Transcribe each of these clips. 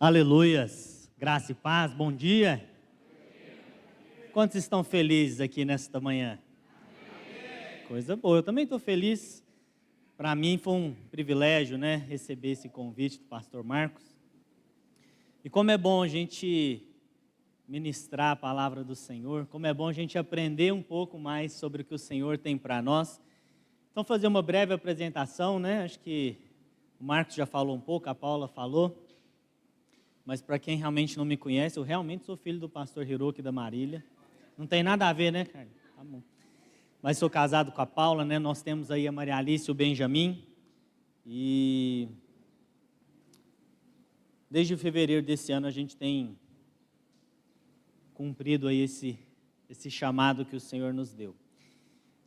Aleluias, graça e paz, bom dia. Quantos estão felizes aqui nesta manhã? Coisa boa, eu também estou feliz. Para mim foi um privilégio, receber esse convite do pastor Marcos. E como é bom a gente ministrar a palavra do Senhor, como é bom a gente aprender um pouco mais sobre o que o Senhor tem para nós. Então, fazer uma breve apresentação, acho que o Marcos já falou um pouco, a Paula falou. Mas para quem realmente não me conhece, eu realmente sou filho do pastor Hiroki da Marília. Não tem nada a ver, né, Carlos? Tá bom. Mas sou casado com a Paula, Nós temos aí a Maria Alice e o Benjamin. E desde fevereiro desse ano a gente tem cumprido aí esse chamado que o Senhor nos deu.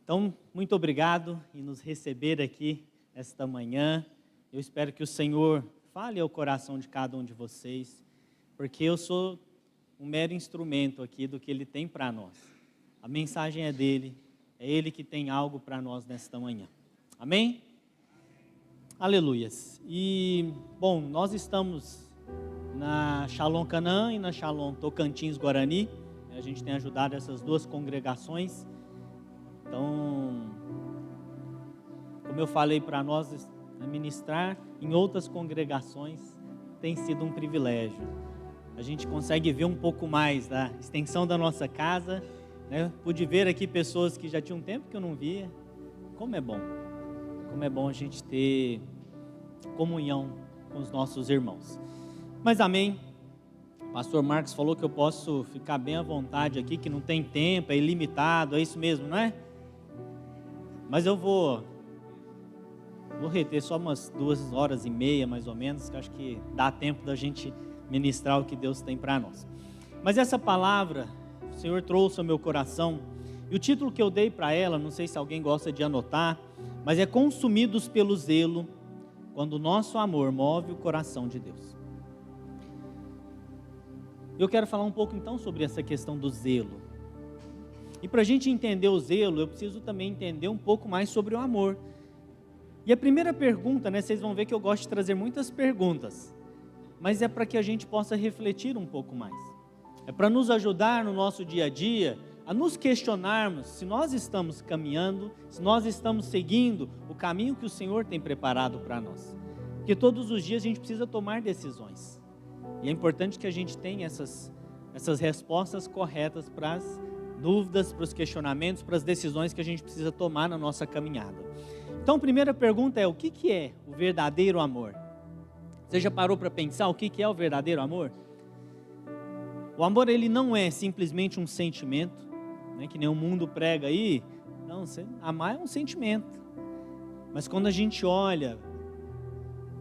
Então, muito obrigado em nos receber aqui esta manhã. Eu espero que o Senhor fale ao coração de cada um de vocês, porque eu sou um mero instrumento aqui do que Ele tem para nós. A mensagem é dEle, é Ele que tem algo para nós nesta manhã. Amém? Aleluias. E, bom, nós estamos na Shalom Canaã e na Shalom Tocantins Guarani. A gente tem ajudado essas duas congregações. Então, como eu falei para nós, ministrar em outras congregações tem sido um privilégio. A gente consegue ver um pouco mais da extensão da nossa casa, Pude ver aqui pessoas que já tinha um tempo que eu não via. Como é bom a gente ter comunhão com os nossos irmãos. Mas amém, o pastor Marcos falou que eu posso ficar bem à vontade aqui, que não tem tempo, é ilimitado, é isso mesmo, não é? Mas eu vou reter só umas 2h30, mais ou menos, que acho que dá tempo da gente ministrar o que Deus tem para nós. Mas essa palavra, o Senhor trouxe ao meu coração, e o título que eu dei para ela, não sei se alguém gosta de anotar, mas é Consumidos pelo Zelo, quando o nosso amor move o coração de Deus. Eu quero falar um pouco então sobre essa questão do zelo. E para a gente entender o zelo, eu preciso também entender um pouco mais sobre o amor. E a primeira pergunta, vocês vão ver que eu gosto de trazer muitas perguntas, mas é para que a gente possa refletir um pouco mais. É para nos ajudar no nosso dia a dia, a nos questionarmos se nós estamos caminhando, se nós estamos seguindo o caminho que o Senhor tem preparado para nós. Porque todos os dias a gente precisa tomar decisões. E é importante que a gente tenha essas respostas corretas para as dúvidas, para os questionamentos, para as decisões que a gente precisa tomar na nossa caminhada. Então, a primeira pergunta é: o que é o verdadeiro amor? Você já parou para pensar o que é o verdadeiro amor? O amor, ele não é simplesmente um sentimento, que nem o mundo prega aí. Não, amar é um sentimento. Mas quando a gente olha,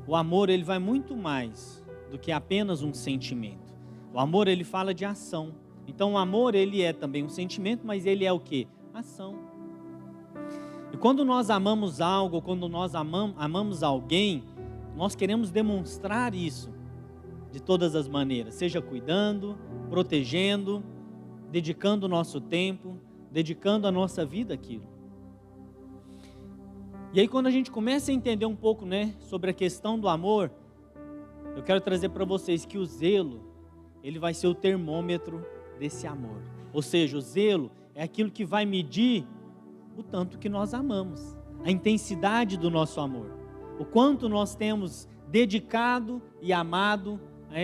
o amor, ele vai muito mais do que apenas um sentimento. O amor, ele fala de ação. Então, o amor, ele é também um sentimento, mas ele é o quê? Ação. E quando nós amamos algo, quando nós amamos alguém, nós queremos demonstrar isso de todas as maneiras, seja cuidando, protegendo, dedicando o nosso tempo, dedicando a nossa vida àquilo. E aí quando a gente começa a entender um pouco, sobre a questão do amor, eu quero trazer para vocês que o zelo, ele vai ser o termômetro desse amor. Ou seja, o zelo é aquilo que vai medir o tanto que nós amamos, a intensidade do nosso amor, o quanto nós temos dedicado e amado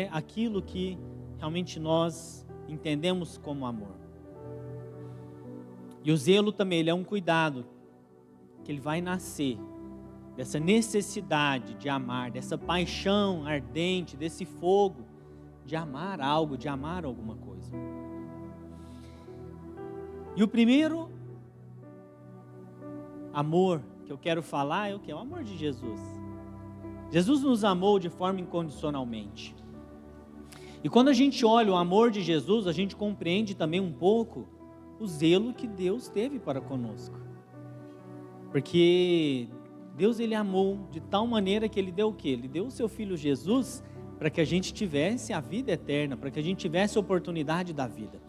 aquilo que realmente nós entendemos como amor. E o zelo também, ele é um cuidado, que ele vai nascer dessa necessidade de amar, dessa paixão ardente, desse fogo de amar algo, de amar alguma coisa. E o primeiro amor que eu quero falar é o que? É o amor de Jesus. Jesus nos amou de forma incondicionalmente. E quando a gente olha o amor de Jesus, a gente compreende também um pouco o zelo que Deus teve para conosco. Porque Deus, ele amou de tal maneira que ele deu o quê? Ele deu o seu Filho Jesus para que a gente tivesse a vida eterna, para que a gente tivesse a oportunidade da vida.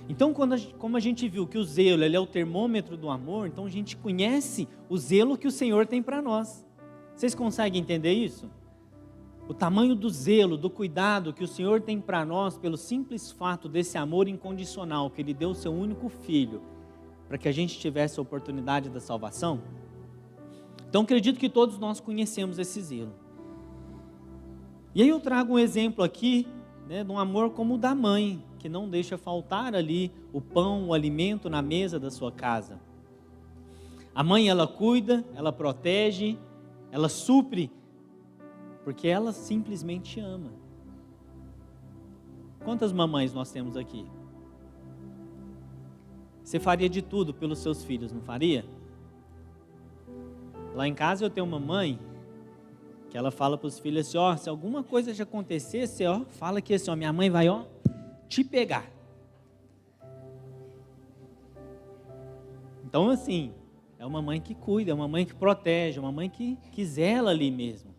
Então, como a gente viu que o zelo, ele é o termômetro do amor, então a gente conhece o zelo que o Senhor tem para nós. Vocês conseguem entender isso? o tamanho do zelo, do cuidado que o Senhor tem para nós, pelo simples fato desse amor incondicional, que Ele deu o seu único Filho, para que a gente tivesse a oportunidade da salvação? Então acredito que todos nós conhecemos esse zelo. E aí eu trago um exemplo aqui, de um amor como o da mãe, que não deixa faltar ali o pão, o alimento na mesa da sua casa. A mãe, ela cuida, ela protege, ela supre, porque ela simplesmente ama. Quantas mamães nós temos aqui? Você faria de tudo pelos seus filhos, não faria? Lá em casa eu tenho uma mãe que ela fala para os filhos assim, se alguma coisa já acontecer, você fala que assim, minha mãe vai te pegar. Então assim, é uma mãe que cuida, é uma mãe que protege, é uma mãe que zela ali mesmo.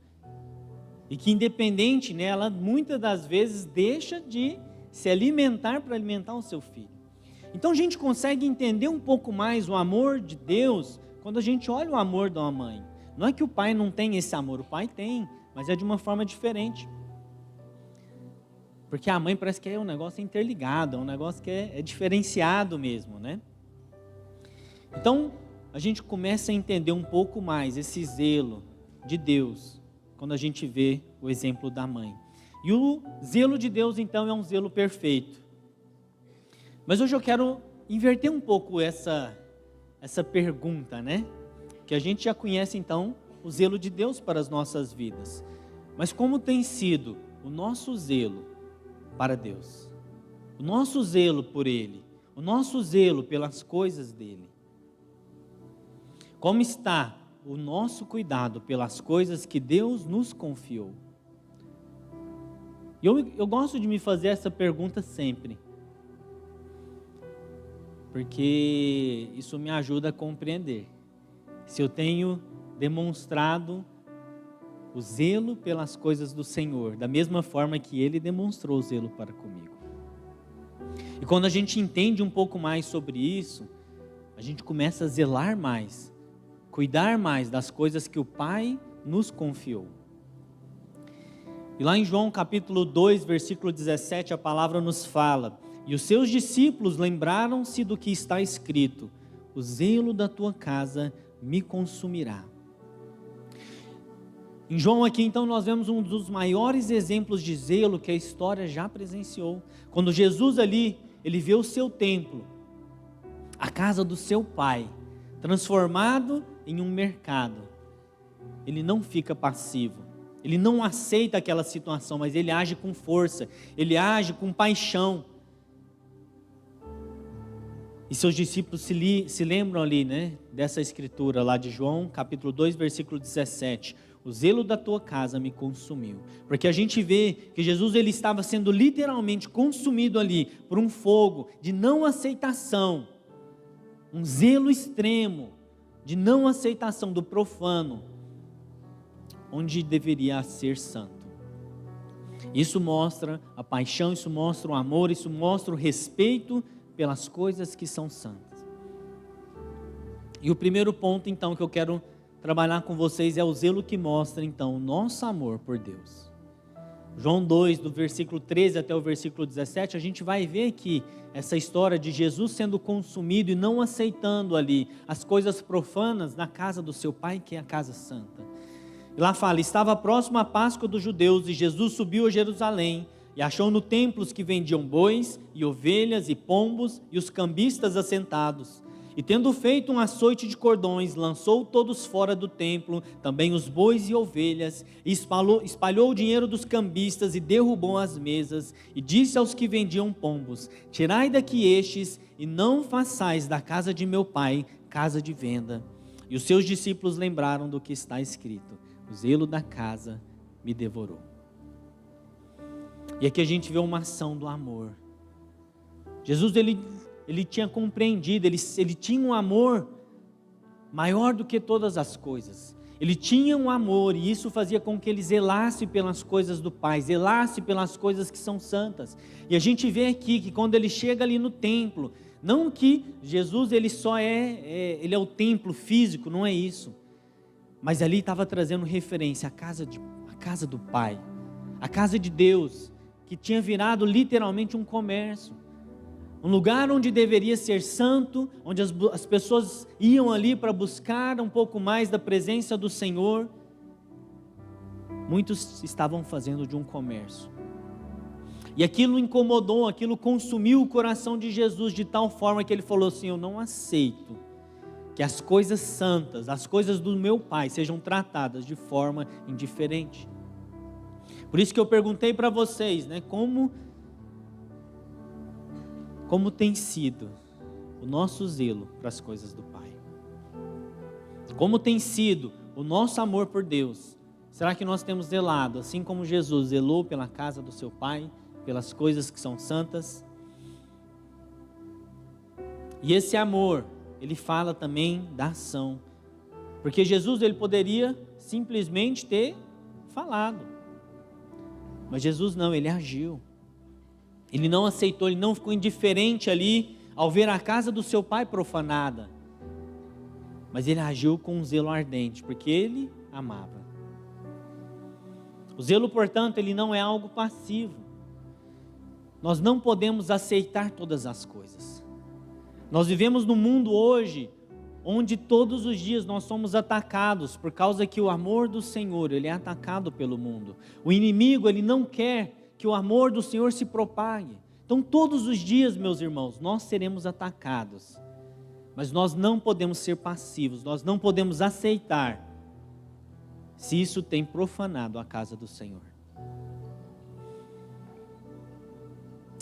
E que independente, ela muitas das vezes deixa de se alimentar para alimentar o seu filho. Então a gente consegue entender um pouco mais o amor de Deus quando a gente olha o amor de uma mãe. Não é que o pai não tem esse amor, o pai tem, mas é de uma forma diferente. Porque a mãe parece que é um negócio interligado, é um negócio que é diferenciado mesmo, né? Então, a gente começa a entender um pouco mais esse zelo de Deus, quando a gente vê o exemplo da mãe. E o zelo de Deus, então, é um zelo perfeito. Mas hoje eu quero inverter um pouco essa pergunta, Que a gente já conhece, então, o zelo de Deus para as nossas vidas. Mas como tem sido o nosso zelo para Deus? O nosso zelo por Ele? O nosso zelo pelas coisas dEle? Como está o nosso cuidado pelas coisas que Deus nos confiou? E eu gosto de me fazer essa pergunta sempre, porque isso me ajuda a compreender se eu tenho demonstrado o zelo pelas coisas do Senhor, da mesma forma que Ele demonstrou o zelo para comigo. E quando a gente entende um pouco mais sobre isso, a gente começa a zelar mais, cuidar mais das coisas que o Pai nos confiou. E lá em João capítulo 2, versículo 17, a palavra nos fala: e os seus discípulos lembraram-se do que está escrito: o zelo da tua casa me consumirá. Em João aqui então nós vemos um dos maiores exemplos de zelo que a história já presenciou. Quando Jesus ali, ele vê o seu templo, a casa do seu Pai, transformado em um mercado. Ele não fica passivo, ele não aceita aquela situação, mas ele age com força, ele age com paixão. E seus discípulos se lembram ali, dessa escritura lá de João, capítulo 2, versículo 17. O zelo da tua casa me consumiu. Porque a gente vê que Jesus ele estava sendo literalmente consumido ali por um fogo de não aceitação. Um zelo extremo de não aceitação do profano, onde deveria ser santo. Isso mostra a paixão, isso mostra o amor, isso mostra o respeito pelas coisas que são santas. E o primeiro ponto então que eu quero trabalhar com vocês é o zelo que mostra então o nosso amor por Deus. João 2, do versículo 13 até o versículo 17, a gente vai ver aqui essa história de Jesus sendo consumido e não aceitando ali as coisas profanas na casa do seu Pai, que é a casa santa. E lá fala: estava próximo a Páscoa dos judeus e Jesus subiu a Jerusalém e achou no templo os que vendiam bois e ovelhas e pombos e os cambistas assentados. E tendo feito um açoite de cordões, lançou todos fora do templo, também os bois e ovelhas, e espalhou o dinheiro dos cambistas e derrubou as mesas, e disse aos que vendiam pombos: tirai daqui estes, e não façais da casa de meu pai casa de venda. E os seus discípulos lembraram do que está escrito: o zelo da casa me devorou. E aqui a gente vê uma ação do amor. Jesus ele tinha compreendido, ele tinha um amor maior do que todas as coisas. Ele tinha um amor e isso fazia com que ele zelasse pelas coisas do Pai, zelasse pelas coisas que são santas. E a gente vê aqui que quando ele chega ali no templo, não que Jesus ele só ele é o templo físico, não é isso. Mas ali estava trazendo referência à casa do Pai, A casa de Deus, que tinha virado literalmente um comércio. Um lugar onde deveria ser santo, onde as pessoas iam ali para buscar um pouco mais da presença do Senhor. Muitos estavam fazendo de um comércio. E aquilo incomodou, aquilo consumiu o coração de Jesus de tal forma que ele falou assim: eu não aceito que as coisas santas, as coisas do meu Pai sejam tratadas de forma indiferente. Por isso que eu perguntei para vocês, né, como tem sido o nosso zelo para as coisas do Pai? Como tem sido o nosso amor por Deus? Será que nós temos zelado, assim como Jesus zelou pela casa do seu Pai, pelas coisas que são santas? E esse amor, ele fala também da ação. Porque Jesus, ele poderia simplesmente ter falado. Mas Jesus não, ele agiu. Ele não aceitou, ele não ficou indiferente ali ao ver a casa do seu Pai profanada. Mas ele agiu com um zelo ardente, porque ele amava. O zelo, portanto, ele não é algo passivo. Nós não podemos aceitar todas as coisas. Nós vivemos num mundo hoje, onde todos os dias nós somos atacados, por causa que o amor do Senhor, ele é atacado pelo mundo. O inimigo, ele não quer que o amor do Senhor se propague. Então todos os dias, meus irmãos, nós seremos atacados. Mas nós não podemos ser passivos, nós não podemos aceitar se isso tem profanado a casa do Senhor.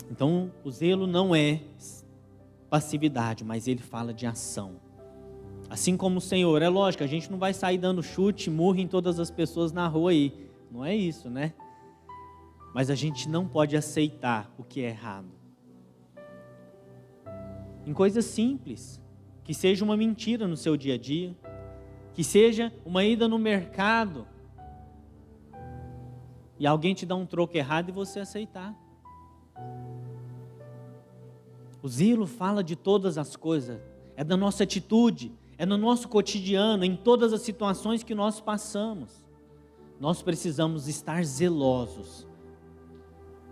Então, o zelo não é passividade, mas ele fala de ação. Assim como o Senhor, é lógico, a gente não vai sair dando chute, murro em todas as pessoas na rua aí. Não é isso, né? Mas a gente não pode aceitar o que é errado. Em coisas simples, que seja uma mentira no seu dia a dia, que seja uma ida no mercado e alguém te dá um troco errado e você aceitar. O zelo fala de todas as coisas, é da nossa atitude, é no nosso cotidiano, em todas as situações que nós passamos. Nós precisamos estar zelosos,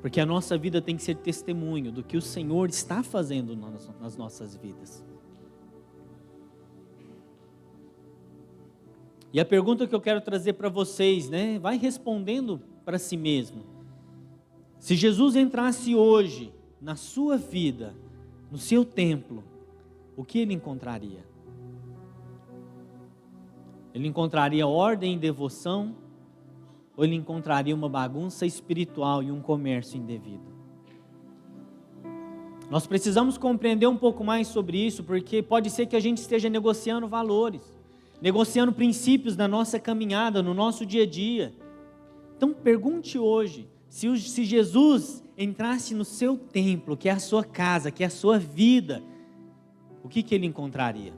porque a nossa vida tem que ser testemunho do que o Senhor está fazendo nas nossas vidas. E a pergunta que eu quero trazer para vocês, né, vai respondendo para si mesmo. Se Jesus entrasse hoje na sua vida, no seu templo, o que ele encontraria? Ele encontraria ordem e devoção, ou ele encontraria uma bagunça espiritual e um comércio indevido? Nós precisamos compreender um pouco mais sobre isso, porque pode ser que a gente esteja negociando valores, negociando princípios na nossa caminhada, no nosso dia a dia. Então pergunte hoje, se Jesus entrasse no seu templo, que é a sua casa, que é a sua vida, o que ele encontraria?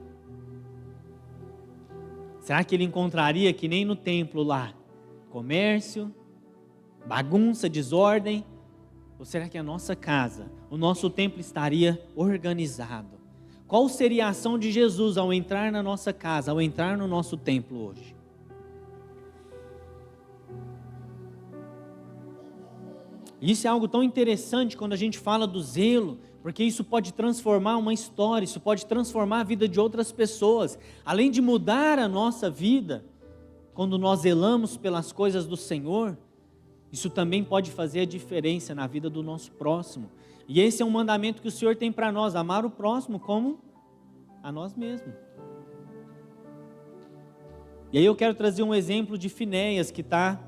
Será que ele encontraria que nem no templo lá, comércio, bagunça, desordem? Ou será que a nossa casa, o nosso templo estaria organizado? Qual seria a ação de Jesus ao entrar na nossa casa, ao entrar no nosso templo hoje? Isso é algo tão interessante quando a gente fala do zelo, porque isso pode transformar uma história, isso pode transformar a vida de outras pessoas. Além de mudar a nossa vida, quando nós zelamos pelas coisas do Senhor, isso também pode fazer a diferença na vida do nosso próximo. E esse é um mandamento que o Senhor tem para nós, amar o próximo como a nós mesmos. E aí eu quero trazer um exemplo de Finéias, que está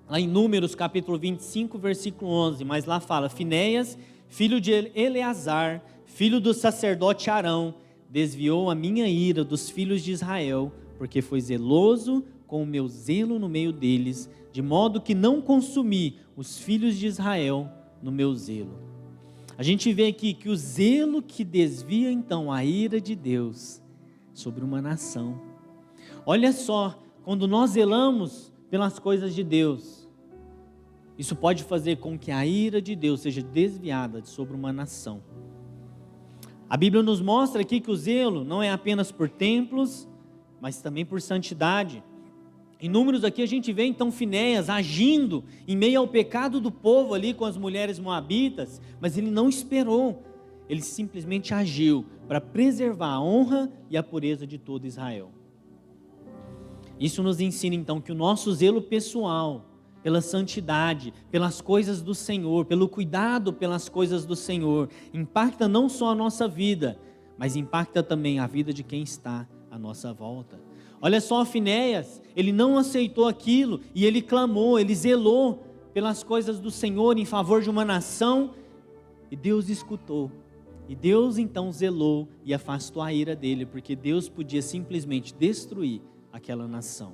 lá em Números capítulo 25, versículo 11, mas lá fala: Finéias, filho de Eleazar, filho do sacerdote Arão, desviou a minha ira dos filhos de Israel, porque foi zeloso com o meu zelo no meio deles, de modo que não consumi os filhos de Israel no meu zelo. A gente vê aqui que o zelo que desvia então a ira de Deus sobre uma nação. Olha só, quando nós zelamos pelas coisas de Deus, isso pode fazer com que a ira de Deus seja desviada sobre uma nação. A Bíblia nos mostra aqui que o zelo não é apenas por templos, mas também por santidade. Em Números aqui a gente vê então Finéias agindo em meio ao pecado do povo ali com as mulheres moabitas, mas ele não esperou, ele simplesmente agiu para preservar a honra e a pureza de todo Israel. Isso nos ensina então que o nosso zelo pessoal, pela santidade, pelas coisas do Senhor, pelo cuidado pelas coisas do Senhor, impacta não só a nossa vida, mas impacta também a vida de quem está à nossa volta. Olha só, Finéias, ele não aceitou aquilo e ele clamou, ele zelou pelas coisas do Senhor em favor de uma nação e Deus escutou. E Deus então zelou e afastou a ira dele, porque Deus podia simplesmente destruir aquela nação.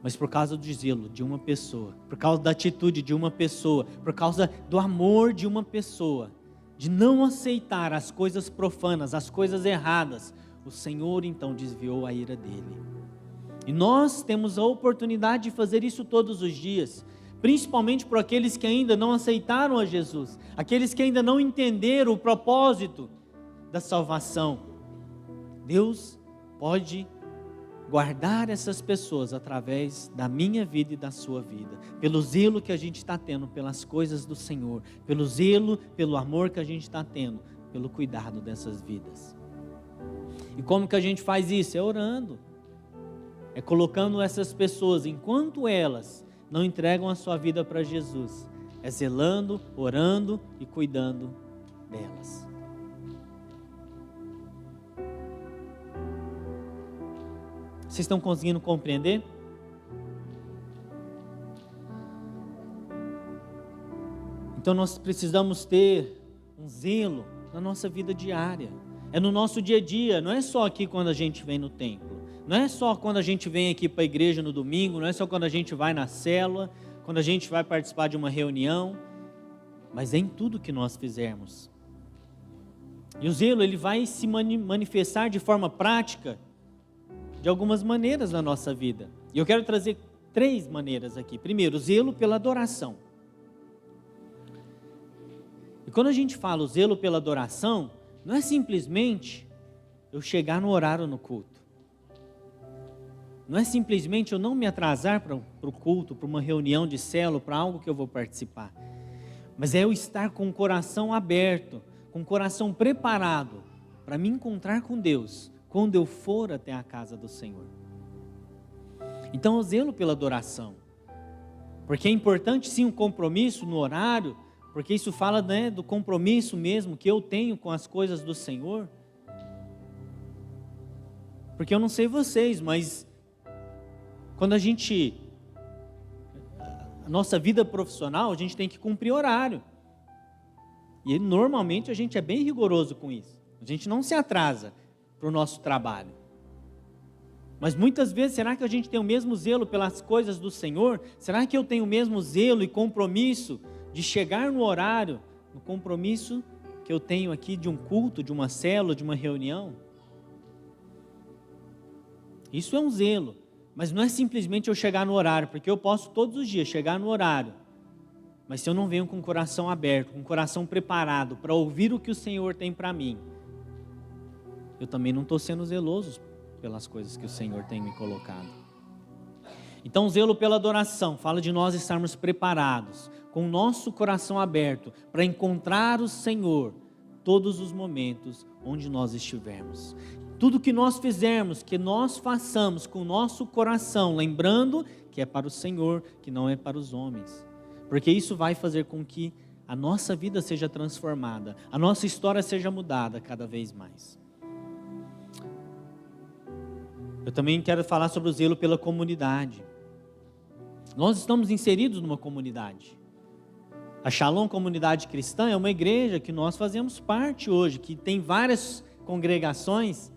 Mas por causa do zelo de uma pessoa, por causa da atitude de uma pessoa, por causa do amor de uma pessoa, de não aceitar as coisas profanas, as coisas erradas, o Senhor então desviou a ira dele. E nós temos a oportunidade de fazer isso todos os dias, principalmente por aqueles que ainda não aceitaram a Jesus, aqueles que ainda não entenderam o propósito da salvação. Deus pode guardar essas pessoas através da minha vida e da sua vida, pelo zelo que a gente está tendo pelas coisas do Senhor, pelo zelo, pelo amor que a gente está tendo, pelo cuidado dessas vidas. E como que a gente faz isso? É orando, é colocando essas pessoas, enquanto elas não entregam a sua vida para Jesus, é zelando, orando e cuidando delas. Vocês estão conseguindo compreender? Então nós precisamos ter um zelo na nossa vida diária. É no nosso dia a dia, não é só aqui quando a gente vem no templo. Não é só quando a gente vem aqui para a igreja no domingo, não é só quando a gente vai na célula, quando a gente vai participar de uma reunião, mas é em tudo que nós fizermos. E o zelo, ele vai se manifestar de forma prática, de algumas maneiras na nossa vida. E eu quero trazer 3 maneiras aqui. Primeiro, o zelo pela adoração. E quando a gente fala o zelo pela adoração, não é simplesmente eu chegar no horário no culto. Não é simplesmente eu não me atrasar para o culto, para uma reunião de célula, para algo que eu vou participar. Mas é eu estar com o coração aberto, com o coração preparado para me encontrar com Deus quando eu for até a casa do Senhor. Então, o zelo pela adoração. Porque é importante sim um compromisso no horário, porque isso fala, né, do compromisso mesmo que eu tenho com as coisas do Senhor. Porque eu não sei vocês, mas quando a nossa vida profissional, a gente tem que cumprir horário. E normalmente a gente é bem rigoroso com isso. A gente não se atrasa para o nosso trabalho. Mas muitas vezes, será que a gente tem o mesmo zelo pelas coisas do Senhor? Será que eu tenho o mesmo zelo e compromisso de chegar no horário, no compromisso que eu tenho aqui de um culto, de uma célula, de uma reunião? Isso é um zelo, mas não é simplesmente eu chegar no horário, porque eu posso todos os dias chegar no horário, mas se eu não venho com o coração aberto, com o coração preparado para ouvir o que o Senhor tem para mim, eu também não estou sendo zeloso pelas coisas que o Senhor tem me colocado. Então, o zelo pela adoração fala de nós estarmos preparados, com o nosso coração aberto, para encontrar o Senhor todos os momentos onde nós estivermos. Tudo que nós fizermos, que nós façamos com o nosso coração, lembrando que é para o Senhor, que não é para os homens. Porque isso vai fazer com que a nossa vida seja transformada, a nossa história seja mudada cada vez mais. Eu também quero falar sobre o zelo pela comunidade. Nós estamos inseridos numa comunidade. A Shalom Comunidade Cristã é uma igreja que nós fazemos parte hoje, que tem várias congregações.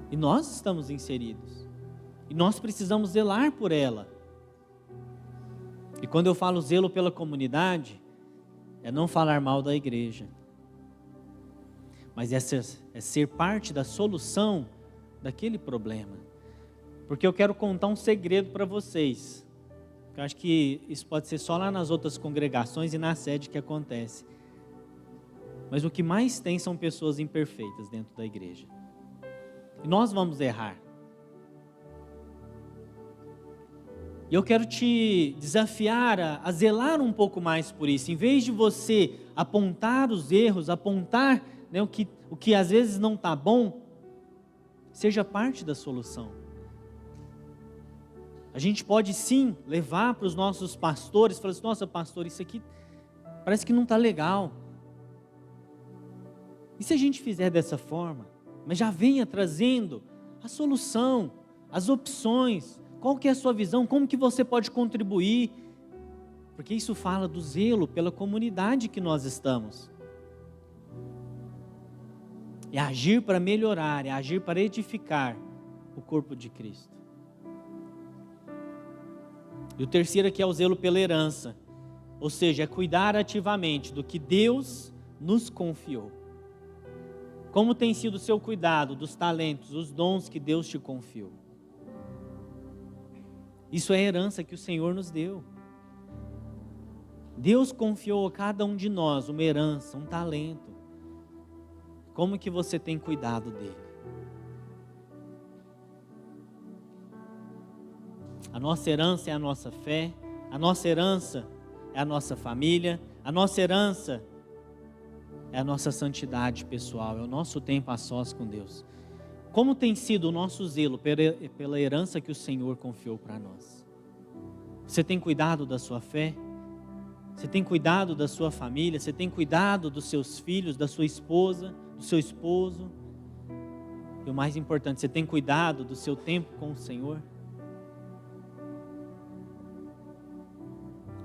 E nós estamos inseridos. E nós precisamos zelar por ela. E quando eu falo zelo pela comunidade, é não falar mal da igreja. Mas é ser parte da solução daquele problema. Porque eu quero contar um segredo para vocês. Eu acho que isso pode ser só lá nas outras congregações e na sede que acontece. Mas o que mais tem são pessoas imperfeitas dentro da igreja. E nós vamos errar. E eu quero te desafiar a zelar um pouco mais por isso. Em vez de você apontar os erros, apontar, né, o que às vezes não está bom, seja parte da solução. A gente pode sim levar para os nossos pastores, falar assim, nossa pastor, isso aqui parece que não está legal. E se a gente fizer dessa forma, mas já venha trazendo a solução, as opções, qual que é a sua visão, como que você pode contribuir, porque isso fala do zelo pela comunidade que nós estamos. É agir para melhorar, é agir para edificar o corpo de Cristo. E o terceiro aqui é o zelo pela herança, ou seja, é cuidar ativamente do que Deus nos confiou. Como tem sido o seu cuidado dos talentos, os dons que Deus te confiou? Isso é a herança que o Senhor nos deu. Deus confiou a cada um de nós uma herança, um talento. Como que você tem cuidado dele? A nossa herança é a nossa fé, a nossa herança é a nossa família, a nossa herança é a nossa santidade pessoal, é o nosso tempo a sós com Deus. Como tem sido o nosso zelo pela herança que o Senhor confiou para nós? Você tem cuidado da sua fé? Você tem cuidado da sua família? Você tem cuidado dos seus filhos, da sua esposa, do seu esposo? E o mais importante, você tem cuidado do seu tempo com o Senhor?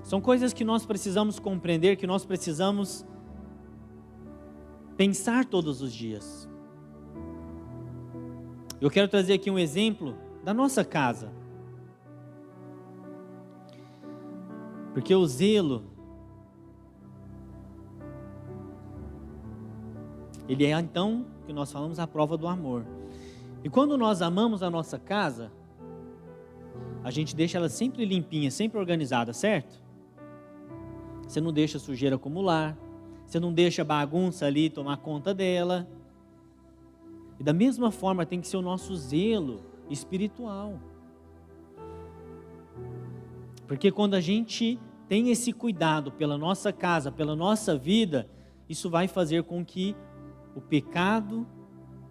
São coisas que nós precisamos compreender, que nós precisamos pensar todos os dias. Eu quero trazer aqui um exemplo da nossa casa. Porque o zelo, ele é então, que nós falamos, a prova do amor. E quando nós amamos a nossa casa, a gente deixa ela sempre limpinha, sempre organizada, certo? Você não deixa sujeira acumular, você não deixa bagunça ali tomar conta dela. E da mesma forma tem que ser o nosso zelo espiritual. Porque quando a gente tem esse cuidado pela nossa casa, pela nossa vida, isso vai fazer com que o pecado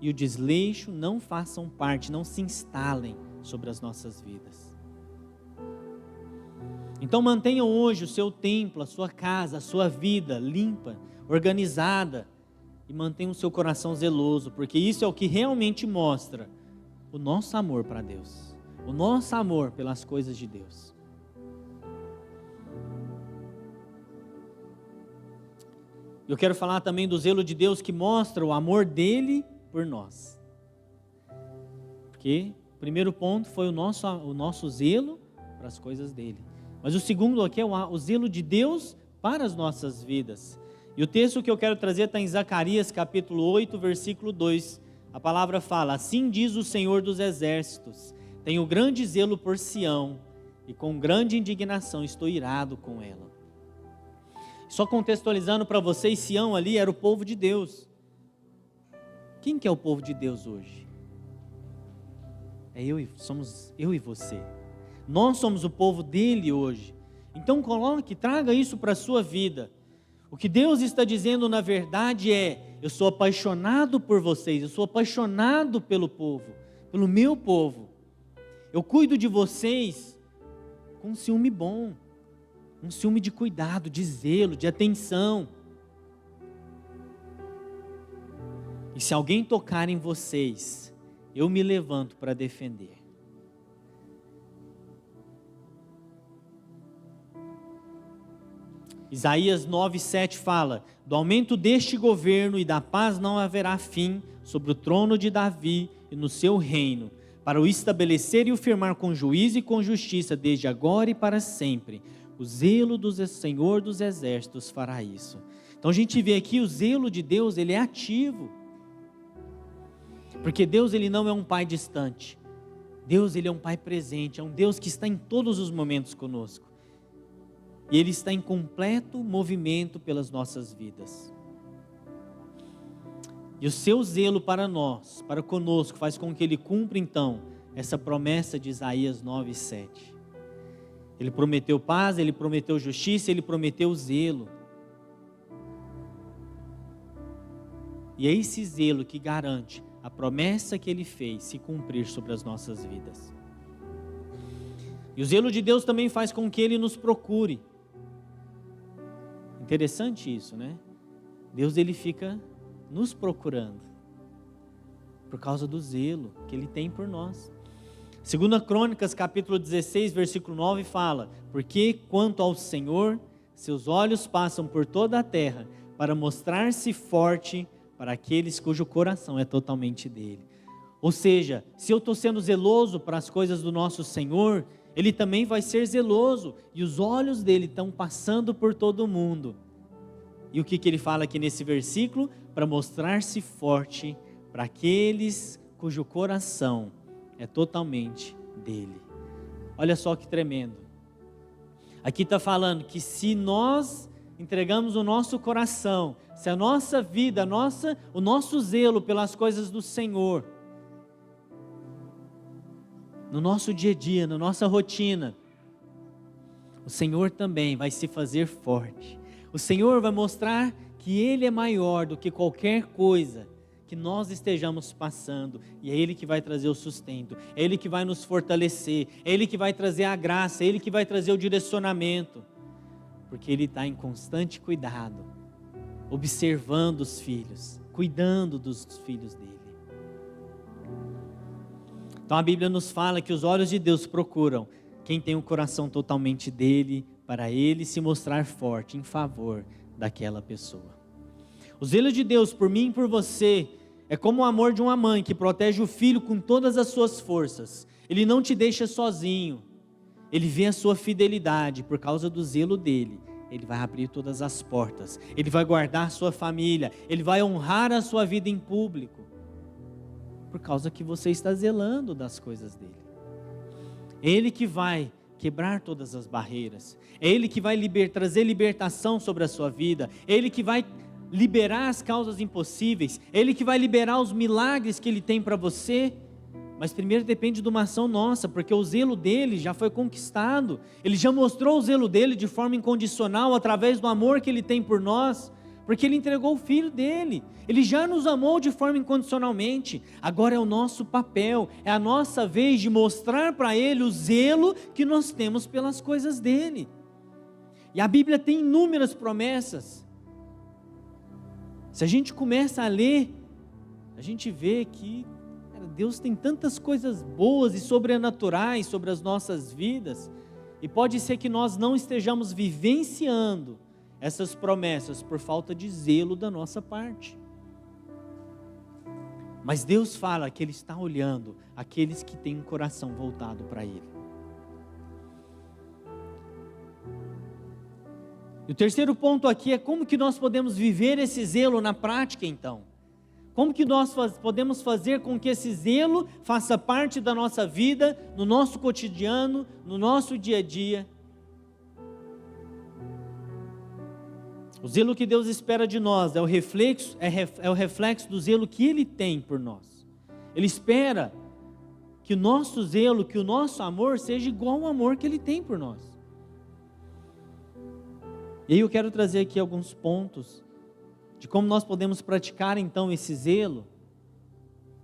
e o desleixo não façam parte, não se instalem sobre as nossas vidas. Então mantenham hoje o seu templo, a sua casa, a sua vida limpa, organizada, e mantenha o seu coração zeloso, porque isso é o que realmente mostra o nosso amor para Deus, o nosso amor pelas coisas de Deus. Eu quero falar também do zelo de Deus que mostra o amor dele por nós. Porque o primeiro ponto foi o nosso zelo para as coisas dele. Mas o segundo aqui é o zelo de Deus para as nossas vidas. E o texto que eu quero trazer está em Zacarias capítulo 8, versículo 2. A palavra fala: assim diz o Senhor dos exércitos, tenho grande zelo por Sião, e com grande indignação estou irado com ela. Só contextualizando para vocês, Sião ali era o povo de Deus. Quem que é o povo de Deus hoje? Somos eu e você. Nós somos o povo dele hoje. Então traga isso para a sua vida. O que Deus está dizendo na verdade é: eu sou apaixonado por vocês, eu sou apaixonado pelo povo, pelo meu povo. Eu cuido de vocês com um ciúme bom, um ciúme de cuidado, de zelo, de atenção. E se alguém tocar em vocês, eu me levanto para defender. Isaías 9:7 fala: do aumento deste governo e da paz não haverá fim sobre o trono de Davi e no seu reino, para o estabelecer e o firmar com juízo e com justiça desde agora e para sempre. O zelo do Senhor dos exércitos fará isso. Então a gente vê aqui o zelo de Deus, ele é ativo. Porque Deus, ele não é um pai distante. Deus, ele é um pai presente, é um Deus que está em todos os momentos conosco. E ele está em completo movimento pelas nossas vidas. E o seu zelo para nós, para conosco, faz com que ele cumpra então essa promessa de Isaías 9:7. Ele prometeu paz, Ele prometeu justiça, Ele prometeu zelo. E é esse zelo que garante a promessa que Ele fez se cumprir sobre as nossas vidas. E o zelo de Deus também faz com que Ele nos procure. Interessante isso, né? Deus, Ele fica nos procurando por causa do zelo que Ele tem por nós. 2 Crônicas, capítulo 16, versículo 9, fala: porque quanto ao Senhor, seus olhos passam por toda a terra para mostrar-se forte para aqueles cujo coração é totalmente dele. Ou seja, se eu estou sendo zeloso para as coisas do nosso Senhor, Ele também vai ser zeloso, e os olhos dele estão passando por todo mundo. E o que Ele fala aqui nesse versículo? Para mostrar-se forte para aqueles cujo coração é totalmente dele. Olha só que tremendo. Aqui está falando que se nós entregamos o nosso coração, se a nossa vida, o nosso zelo pelas coisas do Senhor, no nosso dia a dia, na nossa rotina, o Senhor também vai se fazer forte. O Senhor vai mostrar que Ele é maior do que qualquer coisa que nós estejamos passando, e é Ele que vai trazer o sustento, é Ele que vai nos fortalecer, é Ele que vai trazer a graça, é Ele que vai trazer o direcionamento, porque Ele está em constante cuidado, observando os filhos, cuidando dos filhos dele. Então a Bíblia nos fala que os olhos de Deus procuram quem tem o coração totalmente dele, para Ele se mostrar forte em favor daquela pessoa. O zelo de Deus por mim e por você é como o amor de uma mãe que protege o filho com todas as suas forças. Ele não te deixa sozinho. Ele vê a sua fidelidade por causa do zelo dele. Ele vai abrir todas as portas. Ele vai guardar a sua família. Ele vai honrar a sua vida em público. Por causa que você está zelando das coisas dele. É Ele que vai quebrar todas as barreiras. É Ele que vai trazer libertação sobre a sua vida. É Ele que vai liberar as causas impossíveis, Ele que vai liberar os milagres que Ele tem para você, mas primeiro depende de uma ação nossa, porque o zelo dele já foi conquistado, Ele já mostrou o zelo dele de forma incondicional, através do amor que Ele tem por nós, porque Ele entregou o Filho dele, Ele já nos amou de forma incondicionalmente, agora é o nosso papel, é a nossa vez de mostrar para Ele o zelo que nós temos pelas coisas dele, e a Bíblia tem inúmeras promessas. Se a gente começa a ler, a gente vê que Deus tem tantas coisas boas e sobrenaturais sobre as nossas vidas, e pode ser que nós não estejamos vivenciando essas promessas por falta de zelo da nossa parte. Mas Deus fala que Ele está olhando aqueles que têm um coração voltado para Ele. E o terceiro ponto aqui é como que nós podemos viver esse zelo na prática então. Como que nós podemos fazer com que esse zelo faça parte da nossa vida, no nosso cotidiano, no nosso dia a dia. O zelo que Deus espera de nós é o reflexo do zelo que Ele tem por nós. Ele espera que o nosso zelo, que o nosso amor seja igual ao amor que Ele tem por nós. E aí eu quero trazer aqui alguns pontos de como nós podemos praticar então esse zelo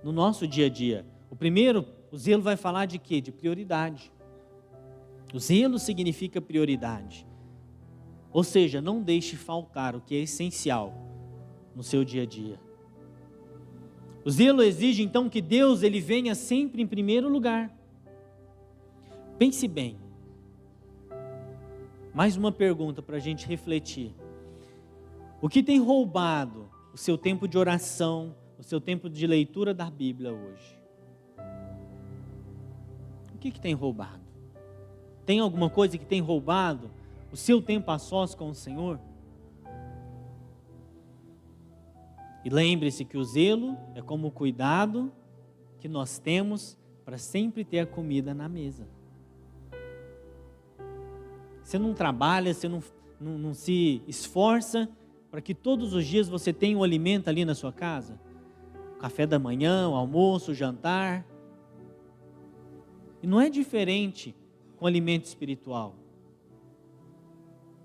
no nosso dia a dia. O primeiro, o zelo vai falar de quê? De prioridade. O zelo significa prioridade. Ou seja, não deixe faltar o que é essencial no seu dia a dia. O zelo exige então que Deus ele venha sempre em primeiro lugar. Pense bem. Mais uma pergunta para a gente refletir. O que tem roubado o seu tempo de oração, o seu tempo de leitura da Bíblia hoje? O que tem roubado? Tem alguma coisa que tem roubado o seu tempo a sós com o Senhor? E lembre-se que o zelo é como o cuidado que nós temos para sempre ter a comida na mesa. Você não trabalha, você não se esforça para que todos os dias você tenha um alimento ali na sua casa? O café da manhã, o almoço, o jantar. E não é diferente com o alimento espiritual.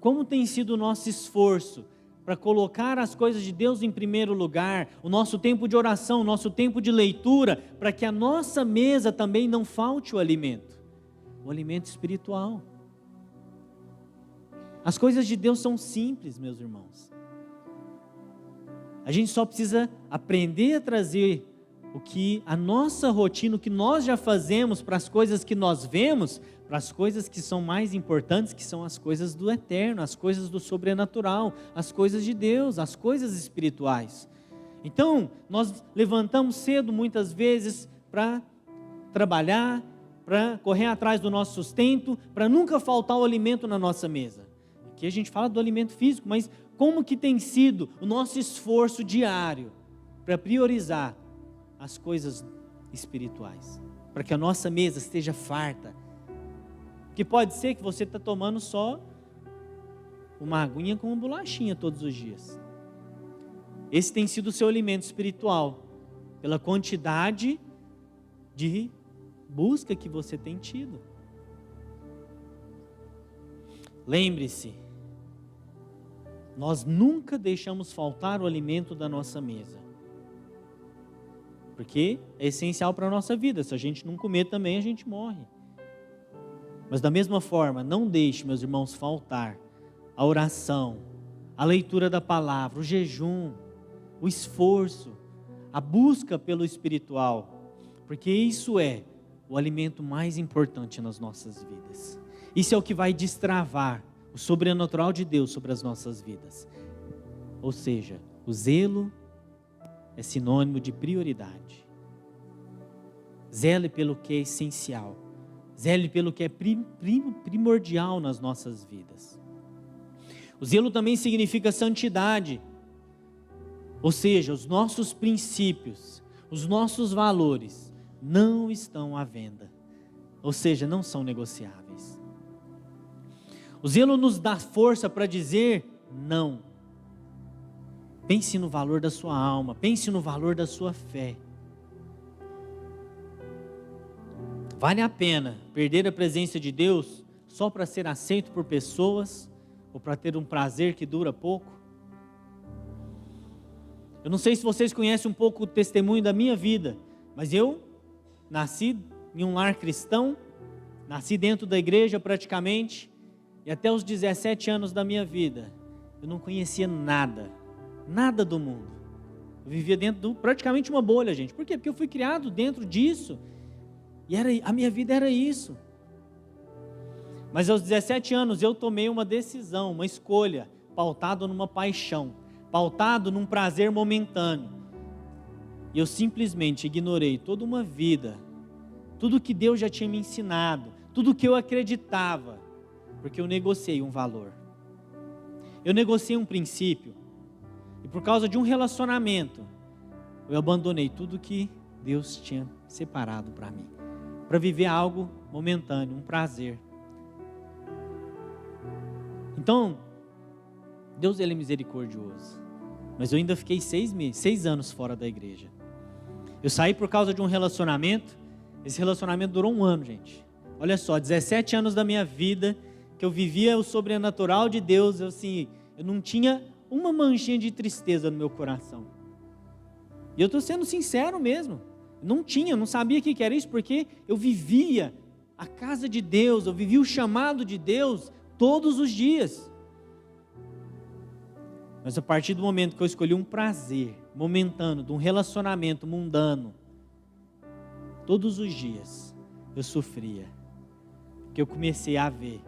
como tem sido o nosso esforço para colocar as coisas de Deus em primeiro lugar, o nosso tempo de oração, o nosso tempo de leitura, para que a nossa mesa também não falte o alimento espiritual. As coisas de Deus são simples, meus irmãos. A gente só precisa aprender a trazer o que a nossa rotina, o que nós já fazemos para as coisas que nós vemos, para as coisas que são mais importantes, que são as coisas do eterno, as coisas do sobrenatural, as coisas de Deus, as coisas espirituais. Então, nós levantamos cedo muitas vezes para trabalhar, para correr atrás do nosso sustento, para nunca faltar o alimento na nossa mesa. Aqui a gente fala do alimento físico, mas como que tem sido o nosso esforço diário para priorizar as coisas espirituais, para que a nossa mesa esteja farta? Porque pode ser que você está tomando só uma aguinha com uma bolachinha todos os dias. Esse tem sido o seu alimento espiritual, pela quantidade de busca que você tem tido. Lembre-se, nós nunca deixamos faltar o alimento da nossa mesa, porque é essencial para a nossa vida. Se a gente não comer também, a gente morre. Mas da mesma forma, não deixe, meus irmãos, faltar a oração, a leitura da palavra, o jejum, o esforço, a busca pelo espiritual, porque isso é o alimento mais importante nas nossas vidas. Isso é o que vai destravar o sobrenatural de Deus sobre as nossas vidas. Ou seja, o zelo é sinônimo de prioridade. Zele pelo que é essencial. Zele pelo que é primordial nas nossas vidas. O zelo também significa santidade. Ou seja, os nossos princípios, os nossos valores não estão à venda. Ou seja, não são negociáveis. O zelo nos dá força para dizer não. Pense no valor da sua alma, pense no valor da sua fé. Vale a pena perder a presença de Deus só para ser aceito por pessoas ou para ter um prazer que dura pouco? Eu não sei se vocês conhecem um pouco o testemunho da minha vida, mas eu nasci em um lar cristão, nasci dentro da igreja praticamente, e até os 17 anos da minha vida, eu não conhecia nada do mundo. Eu vivia dentro de praticamente uma bolha, gente. Por quê? Porque eu fui criado dentro disso. E a minha vida era isso. Mas aos 17 anos eu tomei uma decisão, uma escolha, pautado numa paixão, pautado num prazer momentâneo. E eu simplesmente ignorei toda uma vida, tudo que Deus já tinha me ensinado, tudo que eu acreditava, porque eu negociei um valor. Eu negociei um princípio. E por causa de um relacionamento, eu abandonei tudo que Deus tinha separado para mim, para viver algo momentâneo, um prazer. Então, Deus ele é misericordioso, mas eu ainda fiquei 6 anos fora da igreja. Eu saí por causa de um relacionamento. Esse relacionamento durou 1 ano, gente. Olha só, 17 anos da minha vida que eu vivia o sobrenatural de Deus, eu não tinha uma manchinha de tristeza no meu coração. E eu estou sendo sincero mesmo. Eu não sabia o que era isso, porque eu vivia a casa de Deus, eu vivia o chamado de Deus todos os dias. Mas a partir do momento que eu escolhi um prazer momentâneo, de um relacionamento mundano, todos os dias eu sofria, porque eu comecei a ver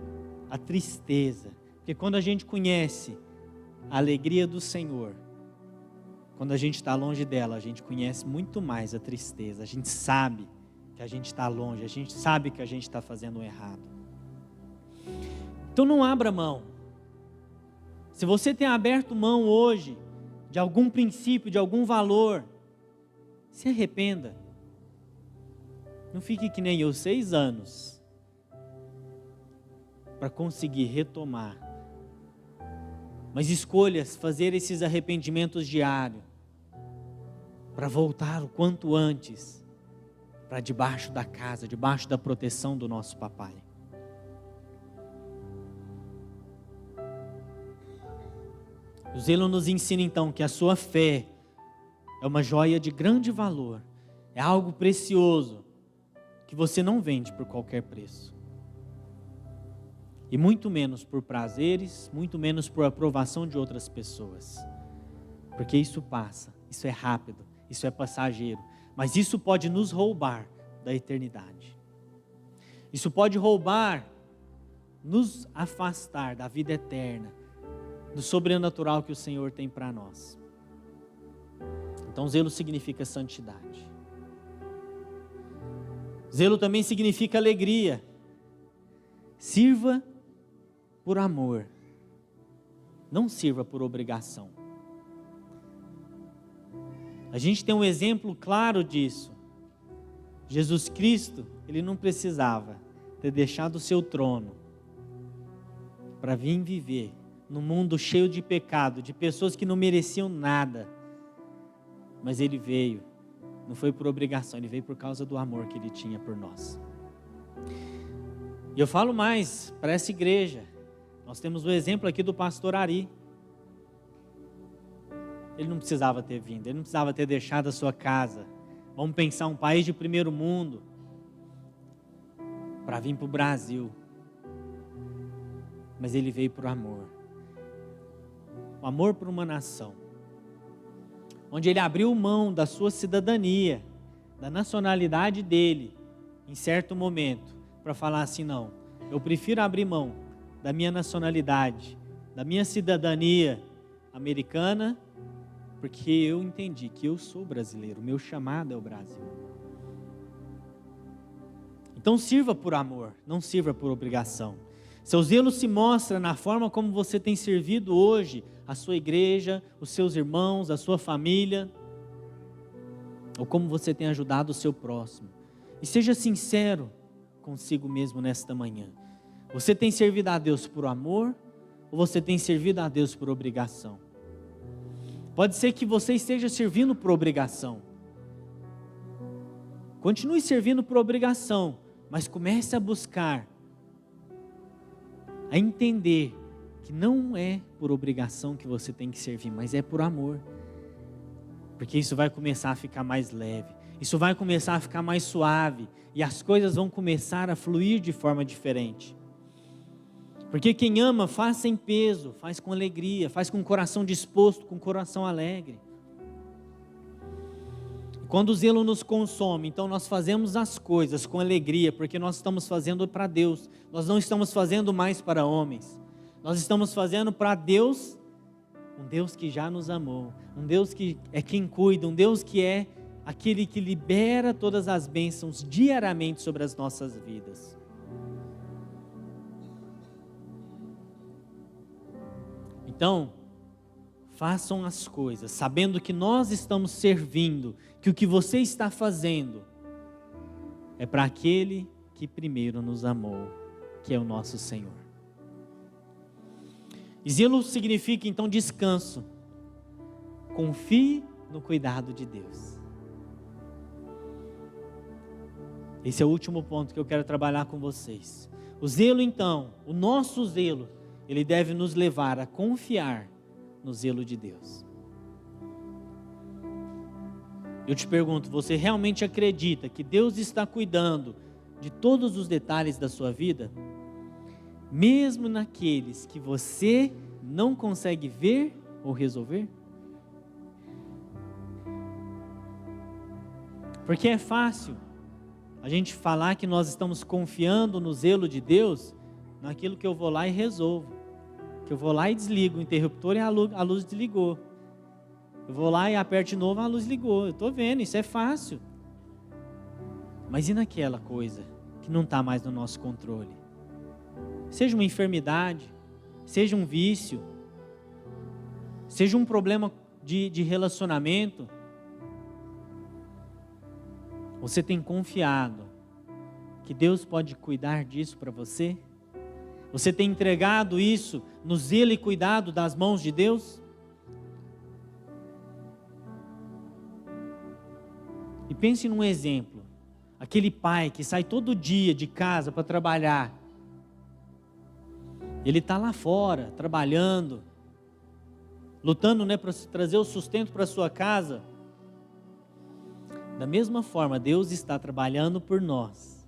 a tristeza, porque quando a gente conhece a alegria do Senhor, quando a gente está longe dela, a gente conhece muito mais a tristeza. A gente sabe que a gente está longe, a gente sabe que a gente está fazendo o errado. Então não abra mão. Se você tem aberto mão hoje de algum princípio, de algum valor, se arrependa. Não fique que nem eu, 6 anos, para conseguir retomar. Mas escolha fazer esses arrependimentos diários, para voltar o quanto antes, para debaixo da casa, debaixo da proteção do nosso papai. O zelo nos ensina então que a sua fé é uma joia de grande valor, é algo precioso que você não vende por qualquer preço. E muito menos por prazeres, muito menos por aprovação de outras pessoas. Porque isso passa, isso é rápido, isso é passageiro. Mas isso pode nos roubar da eternidade. Isso pode roubar, nos afastar da vida eterna, do sobrenatural que o Senhor tem para nós. Então zelo significa santidade. Zelo também significa alegria. Sirva por amor, não sirva por obrigação. A gente tem um exemplo claro disso. Jesus Cristo, ele não precisava ter deixado o seu trono para vir viver num mundo cheio de pecado, de pessoas que não mereciam nada. Mas ele veio, não foi por obrigação, ele veio por causa do amor que ele tinha por nós. E eu falo mais para essa igreja. Nós temos o exemplo aqui do pastor Ari. Ele não precisava ter vindo, ele não precisava ter deixado a sua casa. Vamos pensar um país de primeiro mundo para vir para o Brasil. Mas ele veio por amor. O amor por uma nação. Onde ele abriu mão da sua cidadania, da nacionalidade dele, em certo momento, para falar assim, não, eu prefiro abrir mão da minha nacionalidade, da minha cidadania americana, porque eu entendi que eu sou brasileiro, o meu chamado é o Brasil. Então sirva por amor, não sirva por obrigação. Seu zelo se mostra na forma como você tem servido hoje a sua igreja, os seus irmãos, a sua família, ou como você tem ajudado o seu próximo. E seja sincero consigo mesmo nesta manhã. Você tem servido a Deus por amor ou você tem servido a Deus por obrigação? Pode ser que você esteja servindo por obrigação. Continue servindo por obrigação, mas comece a buscar, a entender que não é por obrigação que você tem que servir, mas é por amor. Porque isso vai começar a ficar mais leve, isso vai começar a ficar mais suave, e as coisas vão começar a fluir de forma diferente. Porque quem ama faz sem peso, faz com alegria, faz com o coração disposto, com o coração alegre. Quando o zelo nos consome, então nós fazemos as coisas com alegria, porque nós estamos fazendo para Deus, nós não estamos fazendo mais para homens, nós estamos fazendo para Deus, um Deus que já nos amou, um Deus que é quem cuida, um Deus que é aquele que libera todas as bênçãos diariamente sobre as nossas vidas. Então, façam as coisas, sabendo que nós estamos servindo, que o que você está fazendo é para aquele que primeiro nos amou, que é o nosso Senhor. E zelo significa então descanso. Confie no cuidado de Deus. Esse é o último ponto que eu quero trabalhar com vocês. O zelo então, o nosso zelo, ele deve nos levar a confiar no zelo de Deus. Eu te pergunto, você realmente acredita que Deus está cuidando de todos os detalhes da sua vida? Mesmo naqueles que você não consegue ver ou resolver? Porque é fácil a gente falar que nós estamos confiando no zelo de Deus naquilo que eu vou lá e resolvo. Que eu vou lá e desligo o interruptor e a luz desligou. Eu vou lá e aperto de novo, a luz ligou. Eu estou vendo, isso é fácil. Mas e naquela coisa que não está mais no nosso controle? Seja uma enfermidade, seja um vício, seja um problema de relacionamento. Você tem confiado que Deus pode cuidar disso para você? Você tem entregado isso no zelo e cuidado das mãos de Deus? E pense num exemplo. Aquele pai que sai todo dia de casa para trabalhar. Ele está lá fora, trabalhando, lutando, né, para trazer o sustento para a sua casa. Da mesma forma, Deus está trabalhando por nós,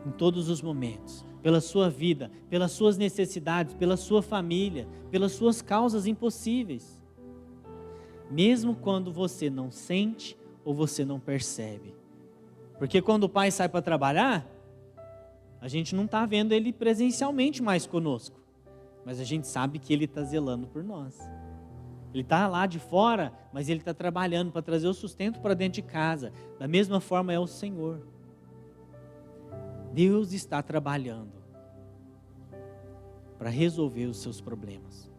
em todos os momentos, pela sua vida, pelas suas necessidades, pela sua família, pelas suas causas impossíveis. Mesmo quando você não sente ou você não percebe. Porque quando o pai sai para trabalhar, a gente não está vendo ele presencialmente mais conosco, mas a gente sabe que ele está zelando por nós. Ele está lá de fora, mas ele está trabalhando para trazer o sustento para dentro de casa. Da mesma forma é o Senhor. Deus está trabalhando para resolver os seus problemas.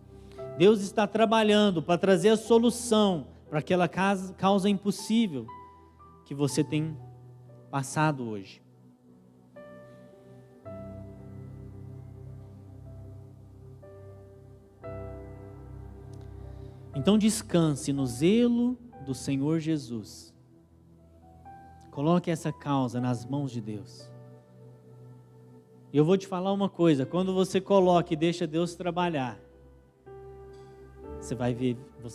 Deus está trabalhando para trazer a solução para aquela causa impossível que você tem passado hoje. Então descanse no zelo do Senhor Jesus. Coloque essa causa nas mãos de Deus. E eu vou te falar uma coisa, quando você coloca e deixa Deus trabalhar, você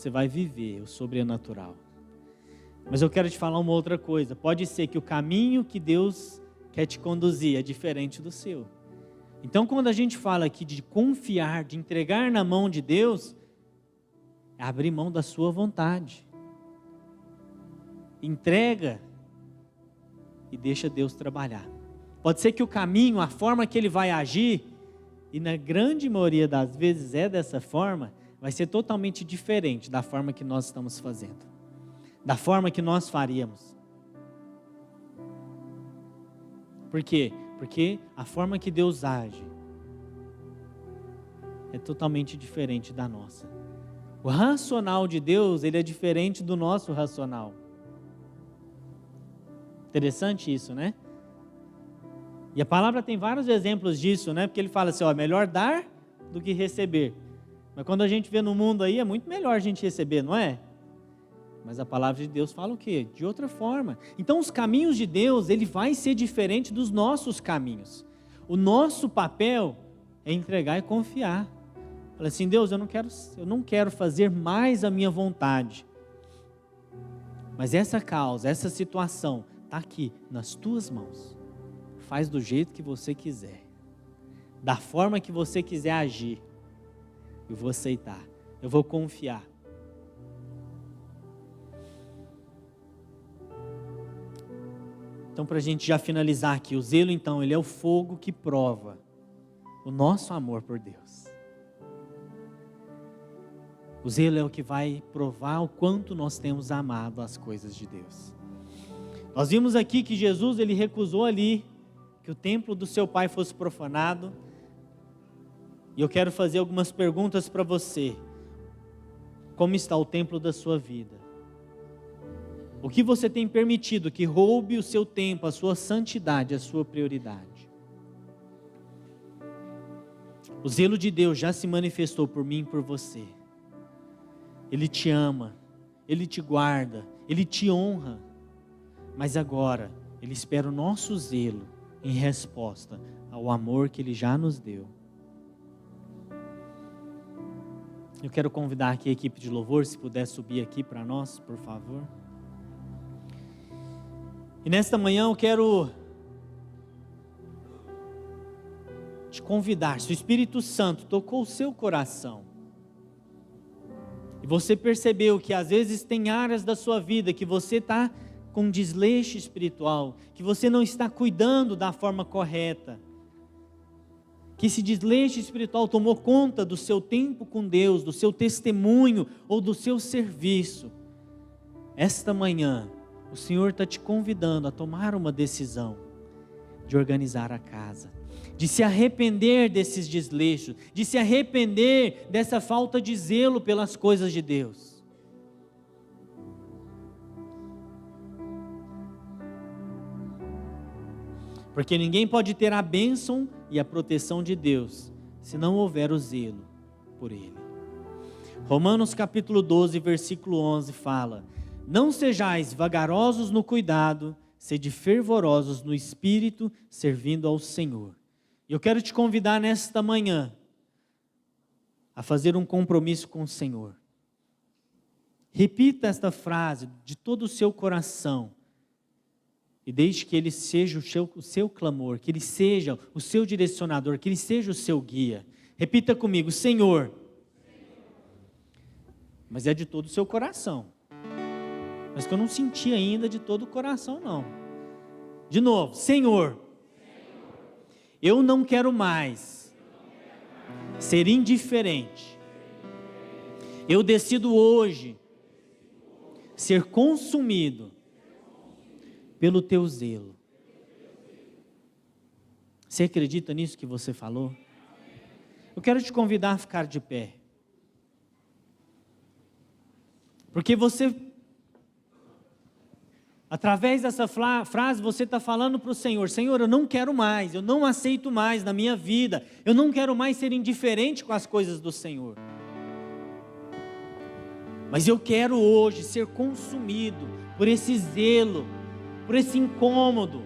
vai viver o sobrenatural. Mas eu quero te falar uma outra coisa, pode ser que o caminho que Deus quer te conduzir é diferente do seu. Então quando a gente fala aqui de confiar, de entregar na mão de Deus, é abrir mão da sua vontade. Entrega e deixa Deus trabalhar. Pode ser que o caminho, a forma que Ele vai agir, e na grande maioria das vezes é dessa forma, vai ser totalmente diferente da forma que nós estamos fazendo, da forma que nós faríamos. Por quê? Porque a forma que Deus age é totalmente diferente da nossa. O racional de Deus, ele é diferente do nosso racional. Interessante isso, né? E a palavra tem vários exemplos disso, né? Porque ele fala assim, ó, melhor dar do que receber. Mas quando a gente vê no mundo aí, é muito melhor a gente receber, não é? Mas a palavra de Deus fala o quê? De outra forma. Então os caminhos de Deus, ele vai ser diferente dos nossos caminhos. O nosso papel é entregar e confiar. Fala assim, Deus, eu não quero fazer mais a minha vontade. Mas essa causa, essa situação, está aqui, nas tuas mãos. Faz do jeito que você quiser. Da forma que você quiser agir. Eu vou aceitar. Eu vou confiar. Então, para a gente já finalizar aqui, o zelo, então, ele é o fogo que prova o nosso amor por Deus. O zelo é o que vai provar o quanto nós temos amado as coisas de Deus. Nós vimos aqui que Jesus, ele recusou ali que o templo do seu pai fosse profanado. E eu quero fazer algumas perguntas para você. Como está o templo da sua vida? O que você tem permitido que roube o seu tempo, a sua santidade, a sua prioridade? O zelo de Deus já se manifestou por mim e por você. Ele te ama, Ele te guarda, Ele te honra. Mas agora, Ele espera o nosso zelo em resposta ao amor que Ele já nos deu. Eu quero convidar aqui a equipe de louvor, se puder subir aqui para nós, por favor. E nesta manhã eu quero te convidar, se o Espírito Santo tocou o seu coração, e você percebeu que às vezes tem áreas da sua vida que você está com desleixo espiritual, que você não está cuidando da forma correta, que esse desleixo espiritual tomou conta do seu tempo com Deus, do seu testemunho ou do seu serviço. Esta manhã, o Senhor está te convidando a tomar uma decisão de organizar a casa, de se arrepender desses desleixos, de se arrepender dessa falta de zelo pelas coisas de Deus. Porque ninguém pode ter a bênção e a proteção de Deus, se não houver o zelo por Ele. Romanos capítulo 12, versículo 11 fala: não sejais vagarosos no cuidado, sede fervorosos no espírito, servindo ao Senhor. E eu quero te convidar nesta manhã a fazer um compromisso com o Senhor. Repita esta frase de todo o seu coração e deixe que Ele seja o seu clamor, que Ele seja o seu direcionador, que Ele seja o seu guia. Repita comigo: Senhor. Mas é de todo o seu coração. Mas que eu não senti ainda de todo o coração, não. De novo: Senhor, eu não quero mais ser indiferente. Eu decido hoje ser consumido pelo teu zelo. Você acredita nisso que você falou? Eu quero te convidar a ficar de pé. Porque você, através dessa frase, você está falando para o Senhor: Senhor, eu não quero mais, eu não aceito mais na minha vida, eu não quero mais ser indiferente com as coisas do Senhor. Mas eu quero hoje ser consumido por esse zelo, por esse incômodo,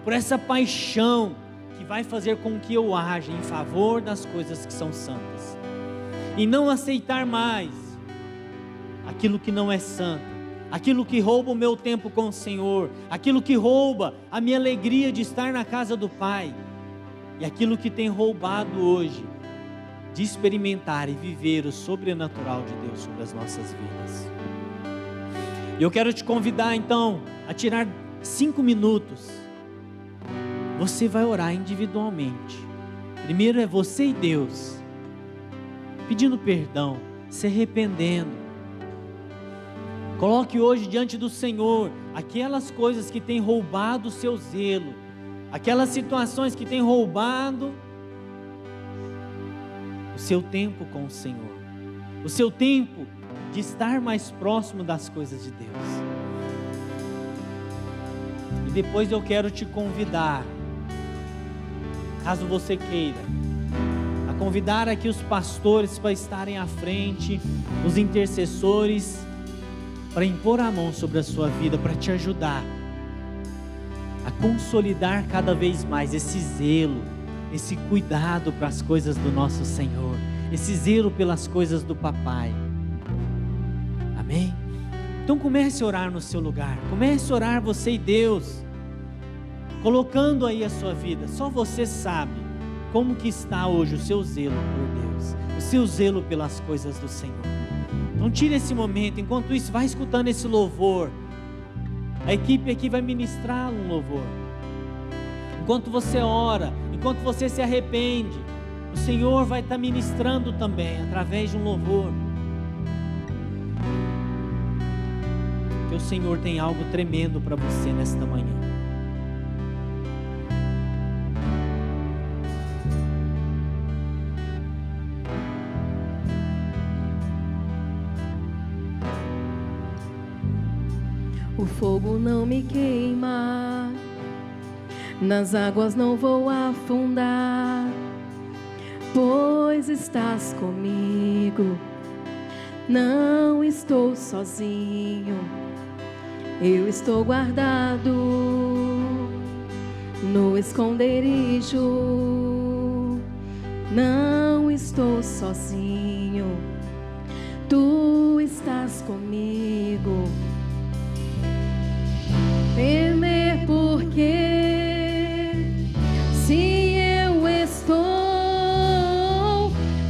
por essa paixão que vai fazer com que eu haja em favor das coisas que são santas. E não aceitar mais aquilo que não é santo, aquilo que rouba o meu tempo com o Senhor, aquilo que rouba a minha alegria de estar na casa do Pai, e aquilo que tem roubado hoje de experimentar e viver o sobrenatural de Deus sobre as nossas vidas. Eu quero te convidar então a tirar 5 minutos. Você vai orar individualmente. Primeiro é você e Deus, pedindo perdão, se arrependendo. Coloque hoje diante do Senhor aquelas coisas que têm roubado o seu zelo, aquelas situações que têm roubado o seu tempo com o Senhor, o seu tempo de estar mais próximo das coisas de Deus. E depois eu quero te convidar, caso você queira, a convidar aqui os pastores para estarem à frente, os intercessores, para impor a mão sobre a sua vida, para te ajudar a consolidar cada vez mais esse zelo, esse cuidado para as coisas do nosso Senhor, esse zelo pelas coisas do Papai. Amém? Então comece a orar no seu lugar, comece a orar você e Deus, colocando aí a sua vida. Só você sabe como que está hoje o seu zelo por Deus, o seu zelo pelas coisas do Senhor. Então tire esse momento, enquanto isso vai escutando esse louvor, a equipe aqui vai ministrar um louvor. Enquanto você ora, enquanto você se arrepende, o Senhor vai estar ministrando também, através de um louvor. Porque o Senhor tem algo tremendo para você nesta manhã. O fogo não me queima, nas águas não vou afundar, pois estás comigo, não estou sozinho, eu estou guardado no esconderijo, não estou sozinho, tu estás comigo. Temer porque se eu estou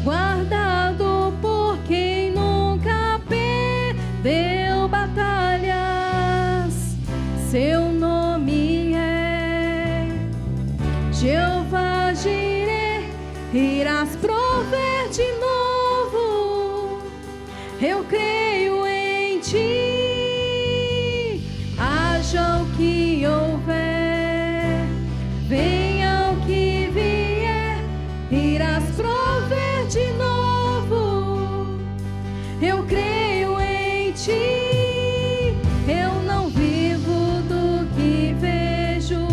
guardado por quem nunca perdeu batalhas, seu nome é Jeová Jireh, irás prover de novo, eu creio em ti. Haja o que houver, venha o que vier, irás prover de novo, eu creio em ti. Eu não vivo do que vejo,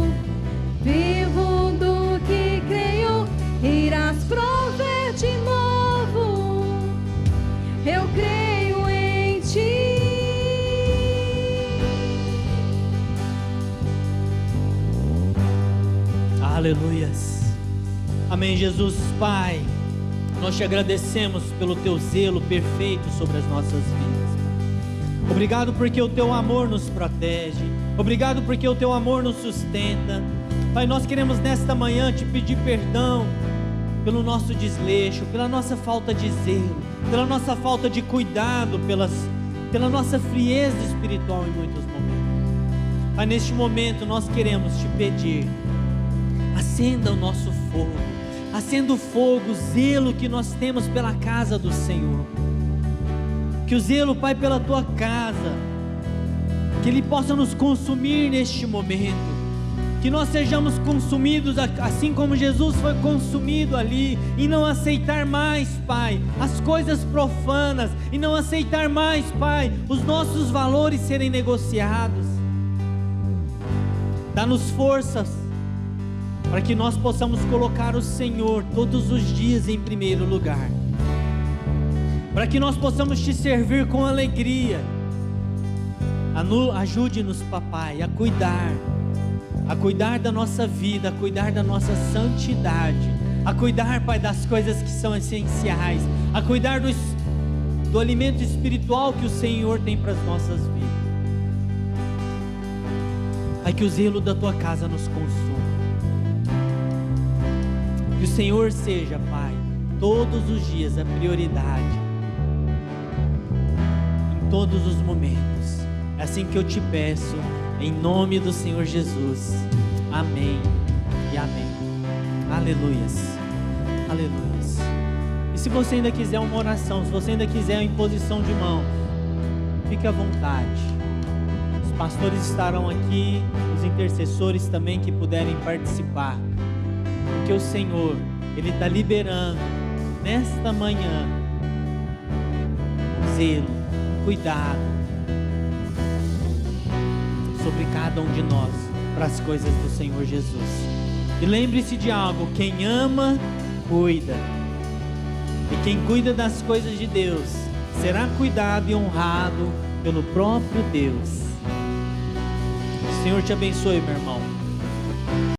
vivo do que creio, irás prover de novo, eu creio em ti. Aleluias. Amém, Jesus. Pai, Nós te agradecemos pelo teu zelo perfeito sobre as nossas vidas. Obrigado porque o teu amor nos protege. Obrigado porque o teu amor nos sustenta. Pai, nós queremos nesta manhã te pedir perdão pelo nosso desleixo, pela nossa falta de zelo, pela nossa falta de cuidado, pela nossa frieza espiritual em muitos momentos. Pai, neste momento nós queremos te pedir, acenda o nosso fogo, acenda o fogo, o zelo que nós temos pela casa do Senhor. Que o zelo, Pai, pela tua casa, que ele possa nos consumir neste momento. Que nós sejamos consumidos assim como Jesus foi consumido ali, e não aceitar mais, Pai, as coisas profanas, e não aceitar mais, Pai, os nossos valores serem negociados. Dá-nos forças para que nós possamos colocar o Senhor todos os dias em primeiro lugar, para que nós possamos te servir com alegria. Ajude-nos, Papai, a cuidar da nossa vida, a cuidar da nossa santidade, a cuidar, Pai, das coisas que são essenciais, a cuidar do alimento espiritual que o Senhor tem para as nossas vidas. Pai, que o zelo da tua casa nos consuma. Que o Senhor seja, Pai, todos os dias a prioridade, em todos os momentos. É assim que eu te peço, em nome do Senhor Jesus. Amém e amém. Aleluias, aleluias. E se você ainda quiser uma oração, se você ainda quiser uma imposição de mão, fique à vontade. Os pastores estarão aqui, os intercessores também que puderem participar. Porque o Senhor, Ele está liberando nesta manhã zelo, cuidado sobre cada um de nós, para as coisas do Senhor Jesus. E lembre-se de algo: quem ama, cuida. E quem cuida das coisas de Deus será cuidado e honrado pelo próprio Deus. O Senhor te abençoe, meu irmão.